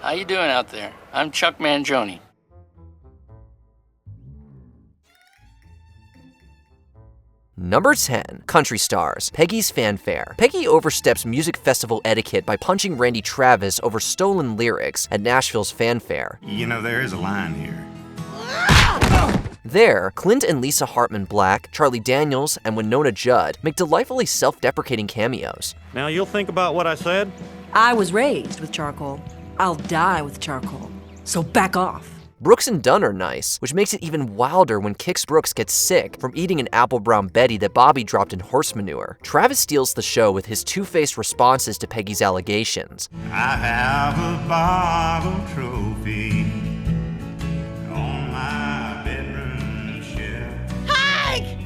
How you doing out there? I'm Chuck Mangione. Number 10. Country Stars. Peggy's Fanfare. Peggy oversteps music festival etiquette by punching Randy Travis over stolen lyrics at Nashville's Fanfare. You know, there is a line here. There, Clint and Lisa Hartman Black, Charlie Daniels, and Winona Judd make delightfully self-deprecating cameos. Now you'll think about what I said? I was raised with charcoal. I'll die with charcoal. So back off. Brooks and Dunn are nice, which makes it even wilder when Kix Brooks gets sick from eating an apple brown Betty that Bobby dropped in horse manure. Travis steals the show with his two-faced responses to Peggy's allegations. I have a bottle trophy on my bedroom shelf. Hank!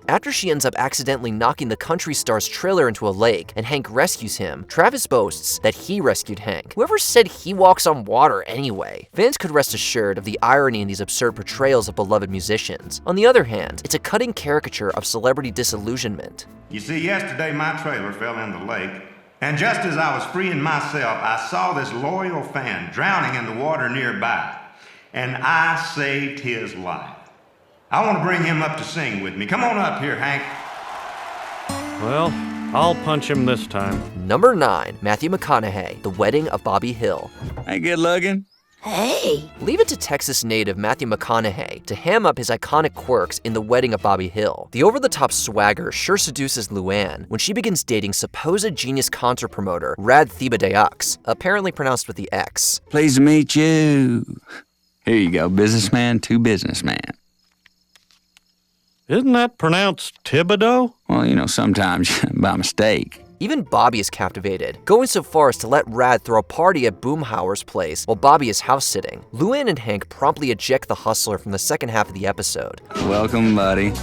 After she ends up accidentally knocking the country star's trailer into a lake and Hank rescues him, Travis boasts that he rescued Hank. Whoever said he walks on water anyway? Fans could rest assured of the irony in these absurd portrayals of beloved musicians. On the other hand, it's a cutting caricature of celebrity disillusionment. You see, yesterday my trailer fell in the lake, and just as I was freeing myself, I saw this loyal fan drowning in the water nearby, and I saved his life. I want to bring him up to sing with me. Come on up here, Hank. Well, I'll punch him this time. Number 9. Matthew McConaughey, The Wedding of Bobby Hill. Hey, good looking. Hey! Leave it to Texas native Matthew McConaughey to ham up his iconic quirks in The Wedding of Bobby Hill. The over-the-top swagger sure seduces Luann when she begins dating supposed genius concert promoter Brad Pitt, apparently pronounced with the X. Pleased to meet you. Here you go, businessman to businessman. Isn't that pronounced Thibodeau? Well, you know, sometimes by mistake. Even Bobby is captivated, going so far as to let Rad throw a party at Boomhauer's place while Bobby is house-sitting. Luann and Hank promptly eject the hustler from the second half of the episode. Welcome, buddy.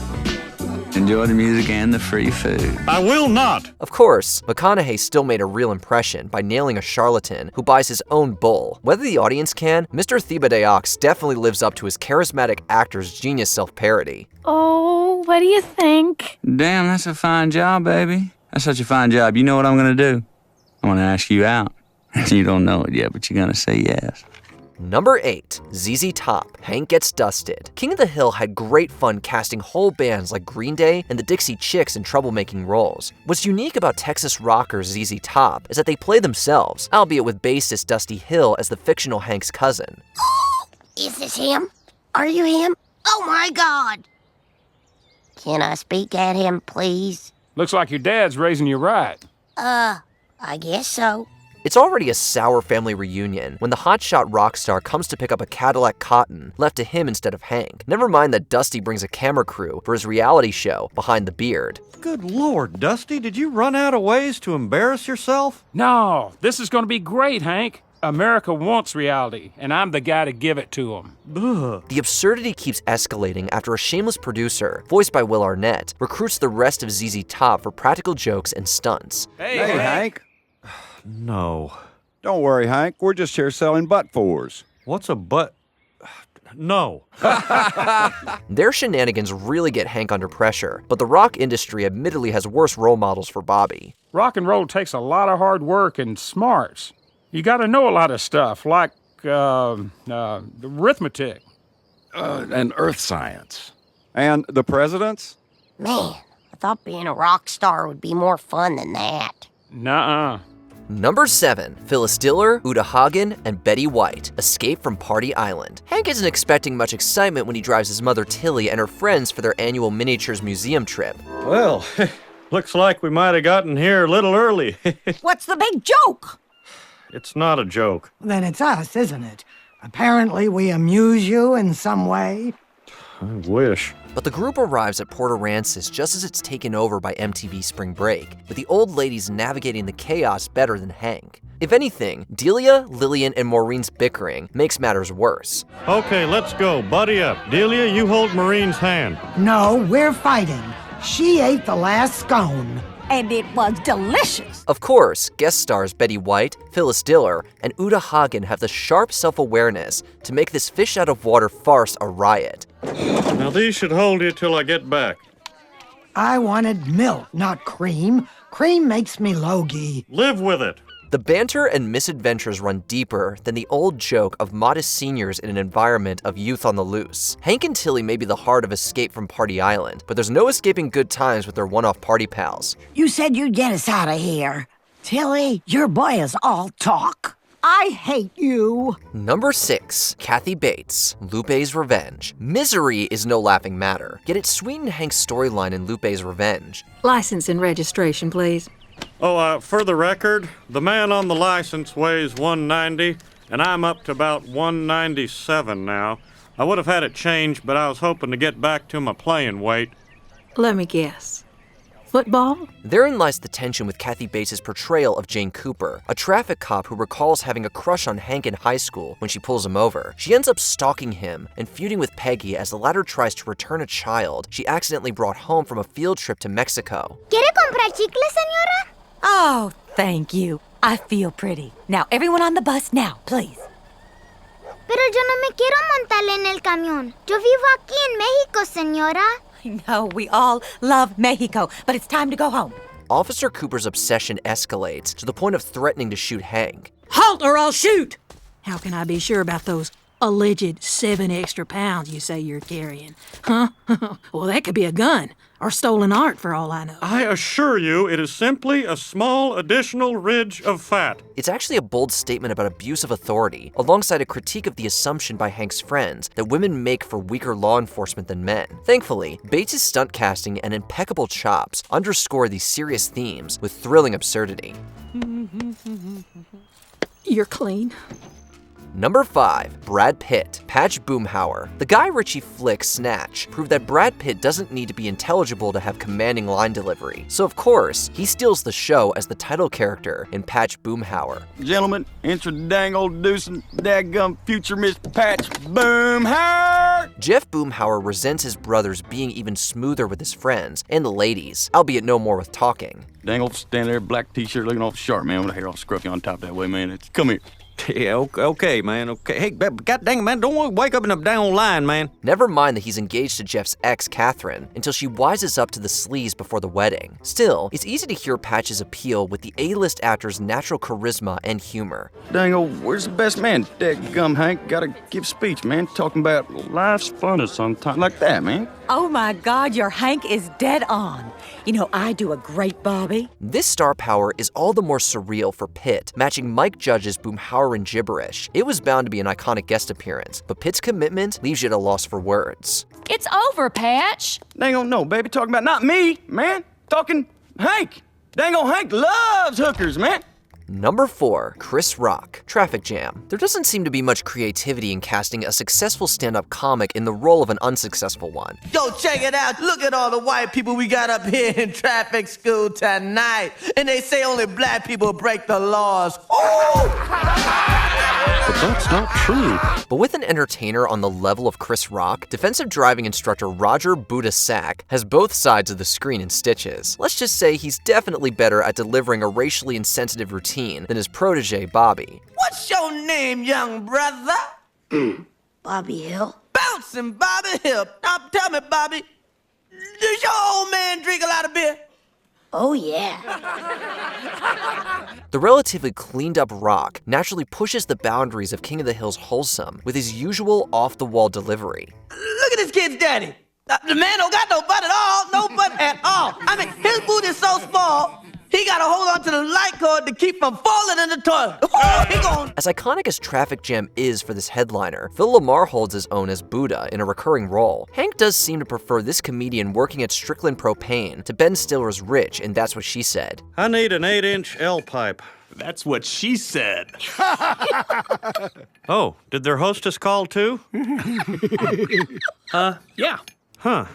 Enjoy the music and the free food. I will not! Of course, McConaughey still made a real impression by nailing a charlatan who buys his own bull. Whether the audience can, Mr. Thibodeaux definitely lives up to his charismatic actor's genius self-parody. Oh, what do you think? Damn, that's a fine job, baby. That's such a fine job. You know what I'm gonna do? I'm gonna ask you out. You don't know it yet, but you're gonna say yes. Number 8. ZZ Top, Hank Gets Dusted. King of the Hill had great fun casting whole bands like Green Day and the Dixie Chicks in troublemaking roles. What's unique about Texas rockers ZZ Top is that they play themselves, albeit with bassist Dusty Hill as the fictional Hank's cousin. Is this him? Are you him? Oh my God! Can I speak at him, please? Looks like your dad's raising you right. I guess so. It's already a sour family reunion when the hotshot rock star comes to pick up a Cadillac Cotton left to him instead of Hank. Never mind that Dusty brings a camera crew for his reality show, Behind the Beard. Good Lord, Dusty, did you run out of ways to embarrass yourself? No, this is going to be great, Hank. America wants reality, and I'm the guy to give it to them. The absurdity keeps escalating after a shameless producer, voiced by Will Arnett, recruits the rest of ZZ Top for practical jokes and stunts. Hey, Hank. No. Don't worry, Hank. We're just here selling butt-fours. What's a butt? No. Their shenanigans really get Hank under pressure, but the rock industry admittedly has worse role models for Bobby. Rock and roll takes a lot of hard work and smarts. You got to know a lot of stuff, like arithmetic. And earth science. And the presidents? Man, I thought being a rock star would be more fun than that. Nuh-uh. Number 7. Phyllis Diller, Uta Hagen, and Betty White escape from Party Island. Hank isn't expecting much excitement when he drives his mother Tilly and her friends for their annual miniatures museum trip. Well, looks like we might have gotten here a little early. What's the big joke? It's not a joke. Then it's us, isn't it? Apparently we amuse you in some way. I wish. But the group arrives at Port Aransas just as it's taken over by MTV Spring Break, with the old ladies navigating the chaos better than Hank. If anything, Delia, Lillian, and Maureen's bickering makes matters worse. Okay, let's go. Buddy up. Delia, you hold Maureen's hand. No, we're fighting. She ate the last scone. And it was delicious. Of course, guest stars Betty White, Phyllis Diller, and Uta Hagen have the sharp self-awareness to make this fish-out-of-water farce a riot. Now these should hold you till I get back. I wanted milk, not cream. Cream makes me logy. Live with it. The banter and misadventures run deeper than the old joke of modest seniors in an environment of youth on the loose. Hank and Tilly may be the heart of Escape from Party Island, but there's no escaping good times with their one-off party pals. You said you'd get us out of here. Tilly, your boy is all talk. I hate you. Number 6, Kathy Bates, Lupe's Revenge. Misery is no laughing matter, yet it sweetened Hank's storyline in Lupe's Revenge. License and registration, please. Oh, for the record, the man on the license weighs 190, and I'm up to about 197 now. I would have had it changed, but I was hoping to get back to my playing weight. Let me guess. Football? Therein lies the tension with Kathy Bates' portrayal of Jane Cooper, a traffic cop who recalls having a crush on Hank in high school when she pulls him over. She ends up stalking him and feuding with Peggy as the latter tries to return a child she accidentally brought home from a field trip to Mexico. ¿Quiere comprar chicle, señora? Oh, thank you. I feel pretty. Now, everyone on the bus now, please. Pero yo no me quiero montar en el camión. Yo vivo aquí en México, señora. I know, we all love Mexico, but it's time to go home. Officer Cooper's obsession escalates to the point of threatening to shoot Hank. Halt or I'll shoot! How can I be sure about those alleged 7 extra pounds you say you're carrying? Huh? Well, that could be a gun or stolen art for all I know. I assure you, it is simply a small additional ridge of fat. It's actually a bold statement about abuse of authority, alongside a critique of the assumption by Hank's friends that women make for weaker law enforcement than men. Thankfully, Bates' stunt casting and impeccable chops underscore these serious themes with thrilling absurdity. You're clean. Number 5, Brad Pitt, Patch Boomhauer. The Guy Ritchie flick Snatch proved that Brad Pitt doesn't need to be intelligible to have commanding line delivery. So of course, he steals the show as the title character in Patch Boomhauer. Gentlemen, introducing daggum future Miss Patch Boomhauer. Jeff Boomhauer resents his brothers being even smoother with his friends and the ladies, albeit no more with talking. Dangle standing there, black t-shirt, looking all sharp, man, with the hair all scruffy on top that way, man. Come here. Yeah, okay, man, okay. Hey, god dang it, man, don't wake up in a dang line, man. Never mind that he's engaged to Jeff's ex, Catherine, until she wises up to the sleaze before the wedding. Still, it's easy to hear Patch's appeal with the A-list actor's natural charisma and humor. Dangle, where's the best man? Daggum, Hank, gotta give speech, man, talking about life's funnest sometimes, like that, man. Oh my God, your Hank is dead on. You know, I do a great Bobby. This star power is all the more surreal for Pitt, matching Mike Judge's Boomhauer in gibberish. It was bound to be an iconic guest appearance, but Pitt's commitment leaves you at a loss for words. It's over, Patch. Dangle, no, baby, talking about not me, man. Talking Hank. Dangle, Hank loves hookers, man. Number 4, Chris Rock, Traffic Jam. There doesn't seem to be much creativity in casting a successful stand-up comic in the role of an unsuccessful one. Yo, check it out. Look at all the white people we got up here in traffic school tonight. And they say only black people break the laws. But that's not true. But with an entertainer on the level of Chris Rock, defensive driving instructor Roger Buddha Sack has both sides of the screen in stitches. Let's just say he's definitely better at delivering a racially insensitive routine than his protege, Bobby. What's your name, young brother? Bobby Hill. Bouncing Bobby Hill. Now tell me, Bobby, does your old man drink a lot of beer? Oh, yeah. The relatively cleaned-up Rock naturally pushes the boundaries of King of the Hill's wholesome with his usual off-the-wall delivery. Look at this kid's daddy. The man don't got no butt at all, no butt at all. I mean, his booty is so small, he gotta hold on to the light cord to keep from falling in the toilet. As iconic as Traffic Jam is for this headliner, Phil Lamar holds his own as Buddha in a recurring role. Hank does seem to prefer this comedian working at Strickland Propane to Ben Stiller's Rich, and That's What She Said. I need an 8-inch L-pipe. That's what she said. Oh, did their hostess call too? Yeah. Huh.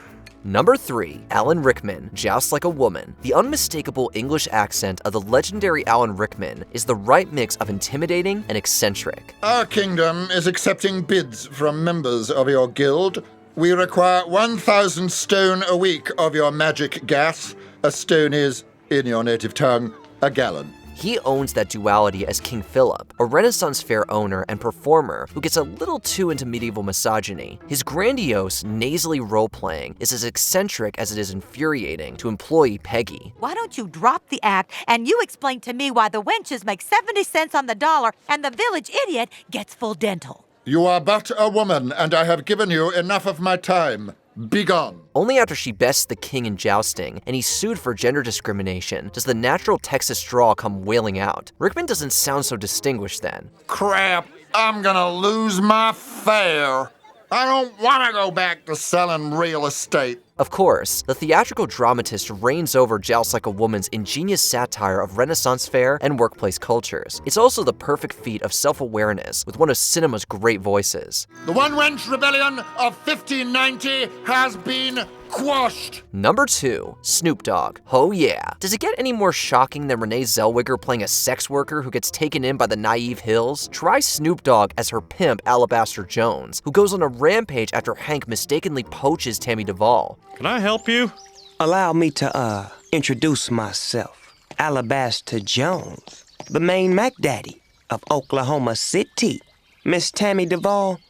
Number 3, Alan Rickman, Joust Like a Woman. The unmistakable English accent of the legendary Alan Rickman is the right mix of intimidating and eccentric. Our kingdom is accepting bids from members of your guild. We require 1,000 stone a week of your magic gas. A stone is, in your native tongue, a gallon. He owns that duality as King Philip, a Renaissance fair owner and performer who gets a little too into medieval misogyny. His grandiose, nasally role-playing is as eccentric as it is infuriating to employee Peggy. Why don't you drop the act and you explain to me why the wenches make 70 cents on the dollar and the village idiot gets full dental? You are but a woman, and I have given you enough of my time. Begone. Only after she bests the king in jousting and he's sued for gender discrimination does the natural Texas drawl come wailing out. Rickman doesn't sound so distinguished then. Crap, I'm gonna lose my fare. I don't want to go back to selling real estate. Of course, the theatrical dramatist reigns over Joust Like a Woman's ingenious satire of Renaissance fair and workplace cultures. It's also the perfect feat of self-awareness with one of cinema's great voices. The One Wench Rebellion of 1590 has been quashed. Number 2, Snoop Dogg. Oh yeah. Does it get any more shocking than Renee Zellweger playing a sex worker who gets taken in by the naive Hills? Try Snoop Dogg as her pimp, Alabaster Jones, who goes on a rampage after Hank mistakenly poaches Tammy Duvall. Can I help you? Allow me to, introduce myself. Alabaster Jones, the main Mac Daddy of Oklahoma City. Miss Tammy Duvall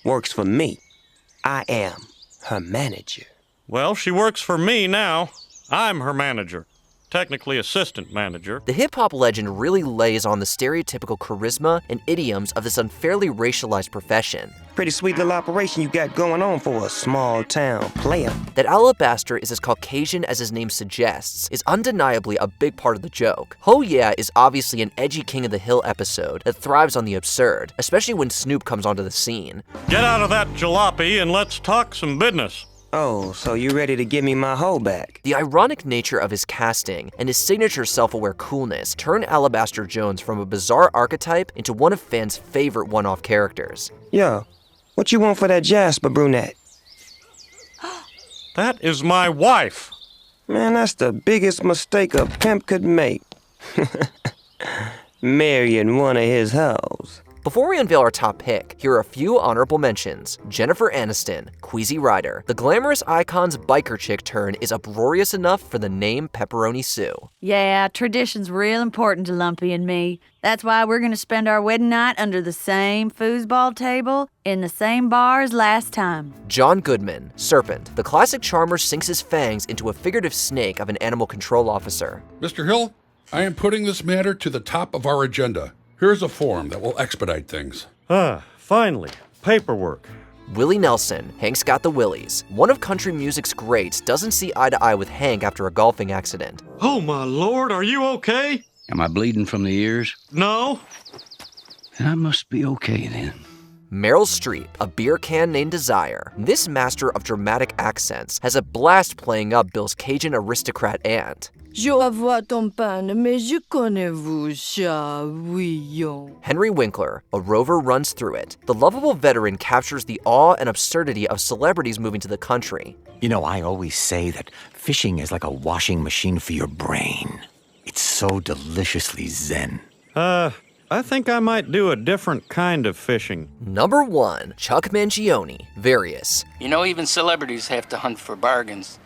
works for me. I am her manager. Well, she works for me now. I'm her manager. Technically assistant manager. The hip-hop legend really lays on the stereotypical charisma and idioms of this unfairly racialized profession. Pretty sweet little operation you got going on for a small-town player. That Alabaster is as Caucasian as his name suggests is undeniably a big part of the joke. Oh Yeah is obviously an edgy King of the Hill episode that thrives on the absurd, especially when Snoop comes onto the scene. Get out of that jalopy and let's talk some business. Oh, so you ready to give me my hoe back? The ironic nature of his casting and his signature self-aware coolness turn Alabaster Jones from a bizarre archetype into one of fans' favorite one-off characters. Yo, what you want for that Jasper brunette? That is my wife. Man, that's the biggest mistake a pimp could make. Marrying one of his hoes. Before we unveil our top pick, here are a few honorable mentions. Jennifer Aniston, Queasy Rider. The glamorous icon's biker chick turn is uproarious enough for the name Pepperoni Sue. Yeah, tradition's real important to Lumpy and me. That's why we're gonna spend our wedding night under the same foosball table in the same bar as last time. John Goodman, Serpent. The classic charmer sinks his fangs into a figurative snake of an animal control officer. Mr. Hill, I am putting this matter to the top of our agenda. Here's a form that will expedite things. Finally, paperwork. Willie Nelson, Hank's Got the Willies. One of country music's greats doesn't see eye to eye with Hank after a golfing accident. Oh my lord, are you okay? Am I bleeding from the ears? No. I must be okay then. Meryl Streep, A Beer Can Named Desire. This master of dramatic accents has a blast playing up Bill's Cajun aristocrat aunt. Je revois ton pain, mais je connais vous, chavillon. Henry Winkler, A Rover Runs Through It. The lovable veteran captures the awe and absurdity of celebrities moving to the country. You know, I always say that fishing is like a washing machine for your brain. It's so deliciously zen. I think I might do a different kind of fishing. Number 1, Chuck Mangione, Various. You know, even celebrities have to hunt for bargains.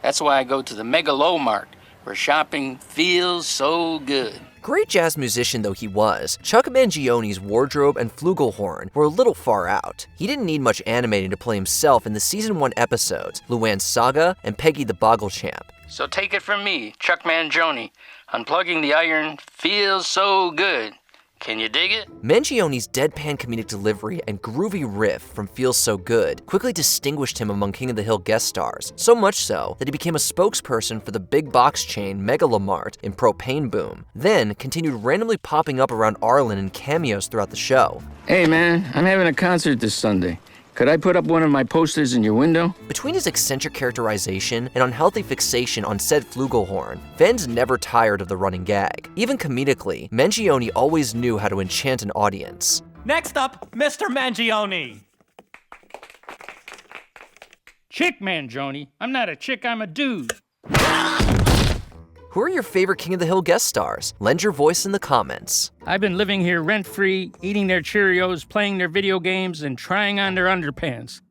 That's why I go to the Megalomart, where shopping feels so good. Great jazz musician though he was, Chuck Mangione's wardrobe and flugelhorn were a little far out. He didn't need much animating to play himself in the season 1 episodes, Luann's Saga and Peggy the Boggle-Champ. So take it from me, Chuck Mangione. Unplugging the iron feels so good. Can you dig it? Mangione's deadpan comedic delivery and groovy riff from Feels So Good quickly distinguished him among King of the Hill guest stars, so much so that he became a spokesperson for the big box chain Megalomart in Propane Boom, then continued randomly popping up around Arlen in cameos throughout the show. Hey man, I'm having a concert this Sunday. Could I put up one of my posters in your window? Between his eccentric characterization and unhealthy fixation on said flugelhorn, fans never tired of the running gag. Even comedically, Mangione always knew how to enchant an audience. Next up, Mr. Mangione. Chick Mangione. I'm not a chick, I'm a dude. Who are your favorite King of the Hill guest stars? Lend your voice in the comments. I've been living here rent-free, eating their Cheerios, playing their video games, and trying on their underpants.